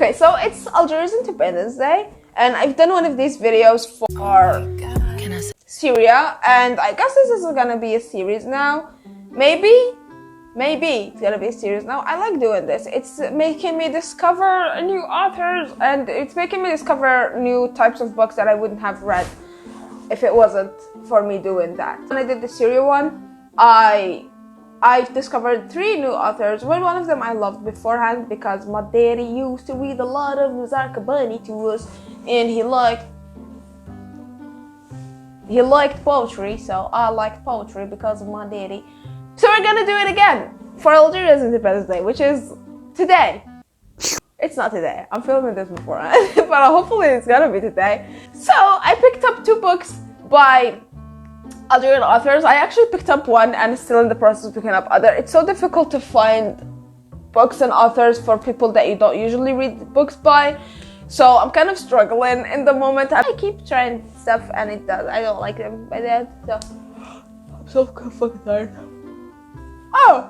Okay, so it's Algeria's Independence Day, and I've done one of these videos for Syria, and I guess this is gonna be a series now. Maybe it's gonna be a series now. I like doing this. It's making me discover new authors, and it's making me discover new types of books that I wouldn't have read if it wasn't for me doing that. When I did the Syria one, I discovered 3 new authors. Well, one of them I loved beforehand because my daddy used to read a lot of Nizar Kabani to us, and he liked poetry, so I liked poetry because of my daddy. So we're gonna do it again for Algeria's Independence Day, which is today. It's not today. I'm filming this beforehand, but hopefully it's gonna be today. So I picked up 2 books by Algerian authors. I actually picked up one and still in the process of picking up other. It's so difficult to find books and authors for people that you don't usually read books by. So I'm kind of struggling in the moment. I keep trying stuff and I don't like them by that. So I'm so fucking tired. Oh,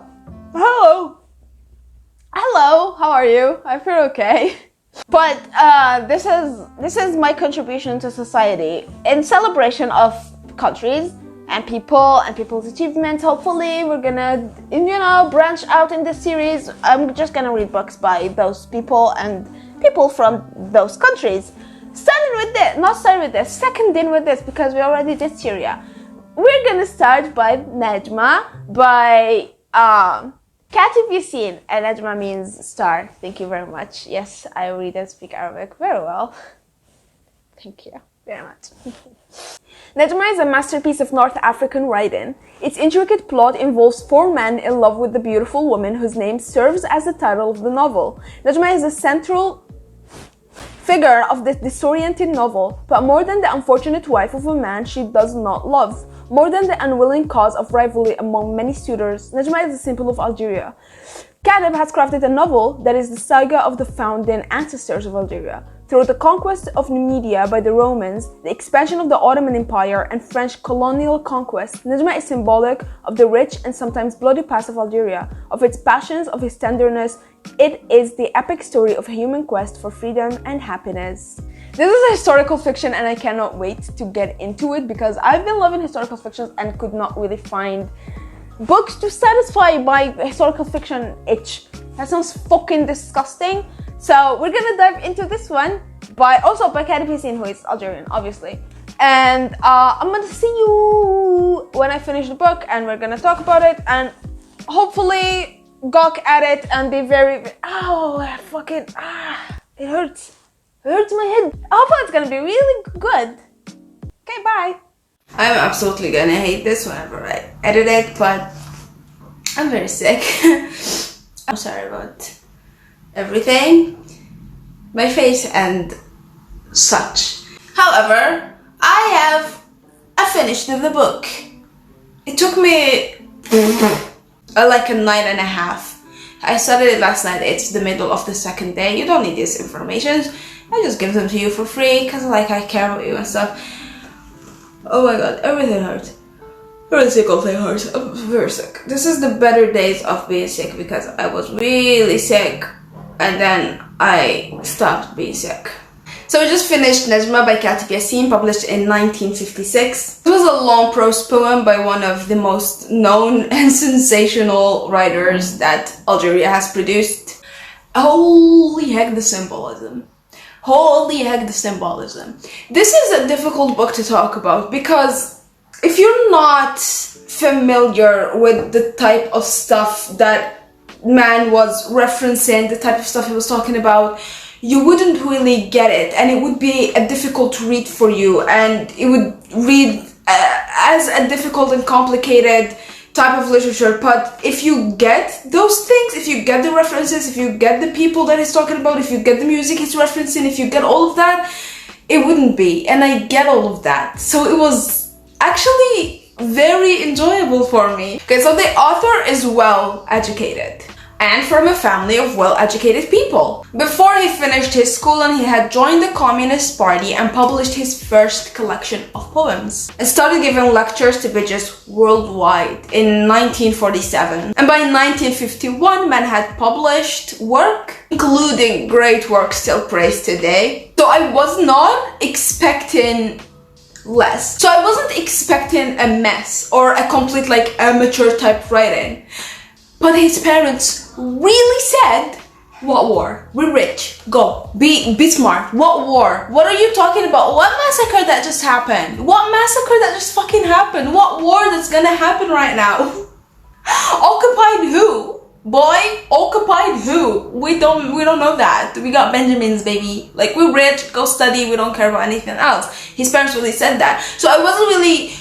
hello, how are you? I feel okay. But this is my contribution to society in celebration of countries and people and people's achievements. Hopefully we're gonna, branch out in this series. I'm just gonna read books by those people and people from those countries. Seconding with this because we already did Syria. We're gonna start by Najma by Katib Yasin, and Najma means star. Thank you very much. Yes, I read and speak Arabic very well. Thank you very much. Najma is a masterpiece of North African writing. Its intricate plot involves 4 men in love with the beautiful woman whose name serves as the title of the novel. Najma is the central figure of this disorienting novel, but more than the unfortunate wife of a man she does not love, more than the unwilling cause of rivalry among many suitors, Najma is the symbol of Algeria. Katib has crafted a novel that is the saga of the founding ancestors of Algeria. Through the conquest of Numidia by the Romans, the expansion of the Ottoman Empire, and French colonial conquest, Najma is symbolic of the rich and sometimes bloody past of Algeria, of its passions, of its tenderness. It is the epic story of a human quest for freedom and happiness. This is a historical fiction and I cannot wait to get into it because I've been loving historical fictions and could not really find books to satisfy my historical fiction itch. That sounds fucking disgusting. So we're gonna dive into this one by Katib Yasin, who is Algerian, obviously. And I'm gonna see you when I finish the book and we're gonna talk about it and hopefully gawk at it and be very it hurts. It hurts my head. Hopefully it's gonna be really good. Okay, bye. I'm absolutely gonna hate this whenever I edit it, but I'm very sick. I'm sorry about everything, my face and such. However, I finished the book. It took me like a night and a half. I started it last night. It's the middle of the 2nd day. You don't need these information. I just give them to you for free because I care about you and stuff. Oh my god, everything hurts. Every single thing hurts. I'm very sick. This is the better days of being sick because I was really sick and then I stopped being sick. So we just finished Najma by Katib Yasin, published in 1956. It was a long prose poem by one of the most known and sensational writers that Algeria has produced. Holy heck, the symbolism. Holy heck, the symbolism. This is a difficult book to talk about because if you're not familiar with the type of stuff that man was referencing, the type of stuff he was talking about, you wouldn't really get it and it would be a difficult read for you and it would read as a difficult and complicated type of literature. But if you get those things, if you get the references, if you get the people that he's talking about, if you get the music he's referencing, if you get all of that, it wouldn't be. And I get all of that. So it was actually very enjoyable for me. Okay, so the author is well educated. and from a family of well-educated people. Before he finished his schooling, he had joined the Communist Party and published his first collection of poems, and started giving lectures to Bijis worldwide in 1947. And by 1951, man had published work, including great works still praised today. So I was not expecting less. So I wasn't expecting a mess or a complete like amateur type writing. But his parents really said, what war? We're rich. Go. Be smart. What war? What are you talking about? What massacre that just happened? What massacre that just fucking happened? What war that's gonna happen right now? Occupied who? Boy, occupied who? We don't know that. We got Benjamins, baby. Like, we're rich, go study, we don't care about anything else. His parents really said that. So I wasn't really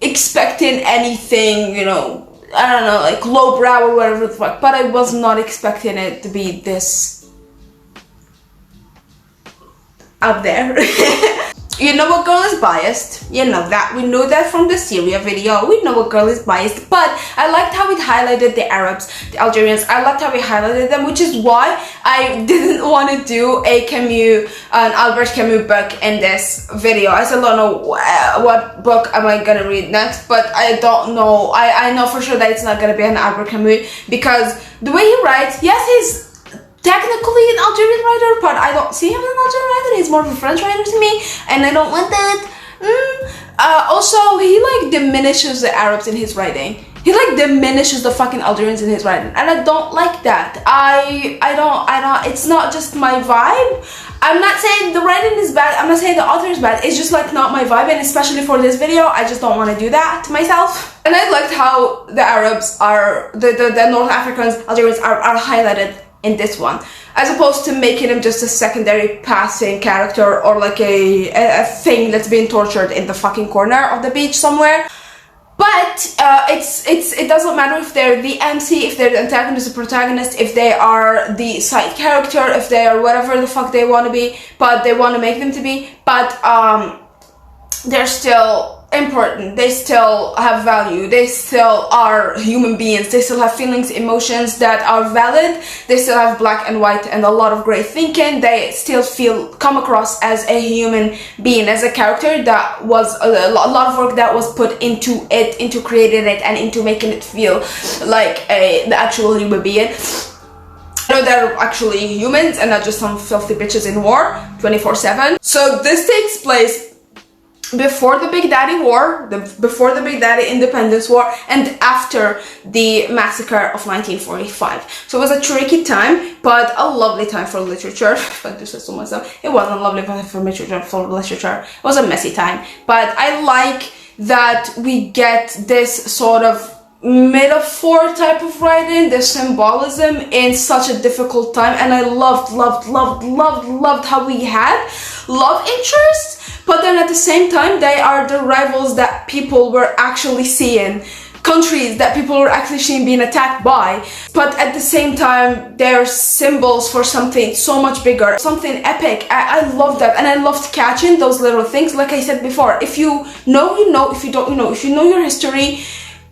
expecting anything, you know, I don't know, like lowbrow or whatever the fuck, but I was not expecting it to be this out there. You know a girl is biased, you know that, we know that from the Syria video, we know a girl is biased, but I liked how it highlighted the Arabs, the Algerians, I liked how it highlighted them, which is why I didn't want to do a Camus, an Albert Camus book in this video. I still don't know what book am I gonna read next, but I don't know, I know for sure that it's not gonna be an Albert Camus, because the way he writes, yes, he's technically an Algerian writer, but I don't see him as an Algerian writer. He's more of a French writer to me, and I don't want that. Also, he like diminishes the Arabs in his writing. He like diminishes the fucking Algerians in his writing, and I don't like that. I don't. It's not just my vibe. I'm not saying the writing is bad. I'm not saying the author is bad. It's just like not my vibe, and especially for this video, I just don't want to do that to myself. And I liked how the Arabs are, the North Africans, Algerians are highlighted in this one, as opposed to making him just a secondary passing character or like a thing that's being tortured in the fucking corner of the beach somewhere. But it doesn't matter if they're the MC, if they're the antagonist, the protagonist, if they are the side character, if they are whatever the fuck they want to be, but they want to make them to be, but they're still important, they still have value, they still are human beings, they still have feelings, emotions that are valid, they still have black and white and a lot of gray thinking, they still come across as a human being, as a character that was a lot of work that was put into it, into creating it, and into making it feel like the actual human being. You know, they're actually humans and not just some filthy bitches in war 24/7. So this takes place before the Big Daddy War, before the Big Daddy Independence War, and after the massacre of 1945. So it was a tricky time, but a lovely time for literature. If I do say so myself, it wasn't a lovely time for literature. It was a messy time, but I like that we get this sort of metaphor type of writing, the symbolism in such a difficult time, and I loved how we had love interests, but then at the same time they are the rivals that people were actually seeing, countries that people were actually seeing being attacked by, but at the same time they're symbols for something so much bigger, something epic. I love that, and I loved catching those little things. Like I said before, if you know, you know, if you don't, you know, if you know your history,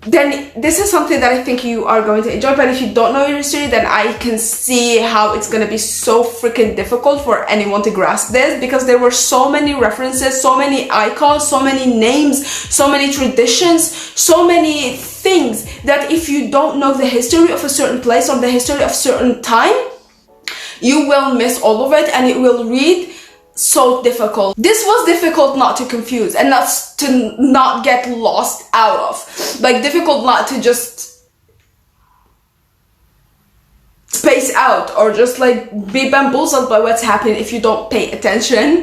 then this is something that I think you are going to enjoy. But if you don't know your history, then I can see how it's going to be so freaking difficult for anyone to grasp this, because there were so many references, so many icons, so many names, so many traditions, so many things that if you don't know the history of a certain place or the history of a certain time, you will miss all of it, and it will read so difficult. This was difficult not to confuse and not get lost out of, like difficult not to just space out or just like be bamboozled by what's happening if you don't pay attention.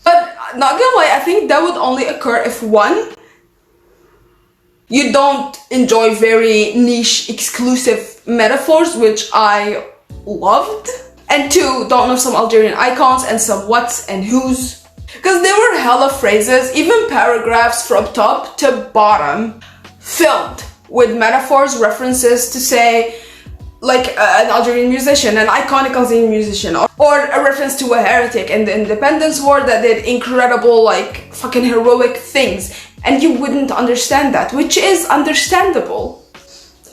But not gonna lie, I think that would only occur if one, you don't enjoy very niche exclusive metaphors, which I loved, and two, don't know some Algerian icons and some whats and who's, because there were hella phrases, even paragraphs from top to bottom, filled with metaphors, references to say, like an Algerian musician, an iconic Algerian musician, or a reference to a heretic in the Independence War that did incredible, like, fucking heroic things, and you wouldn't understand that, which is understandable.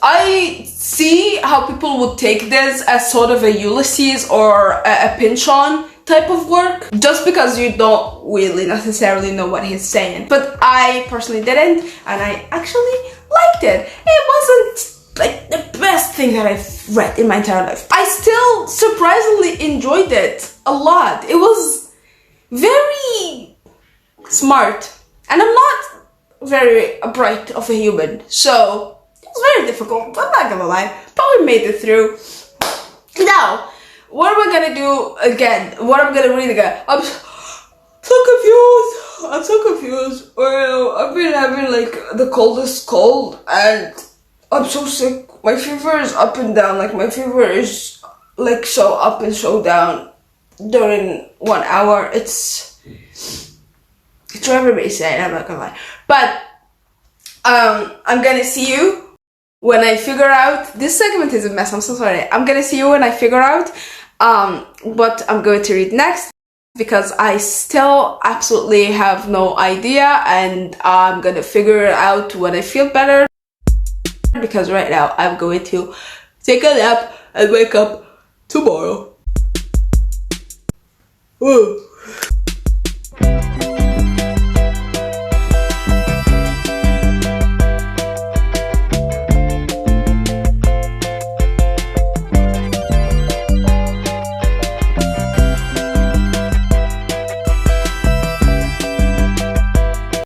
I see how people would take this as sort of a Ulysses or a pinch-on type of work, just because you don't really necessarily know what he's saying. But I personally didn't, and I actually liked it. It wasn't like the best thing that I've read in my entire life. I still surprisingly enjoyed it a lot. It was very smart, and I'm not very bright of a human, so it was very difficult. I'm not gonna lie, but we made it through. Now, what am I gonna do again? What I'm gonna read again? I'm so confused. Well, I've been having like the coldest cold, and I'm so sick. My fever is up and down. Like my fever is like so up and so down during 1 hour. It's driving me insane, I'm not gonna lie. But I'm gonna see you when I figure out. This segment is a mess, I'm so sorry. I'm gonna see you when I figure out what I'm going to read next, because I still absolutely have no idea, and I'm gonna figure it out when I feel better, because right now I'm going to take a nap and wake up tomorrow. Ooh.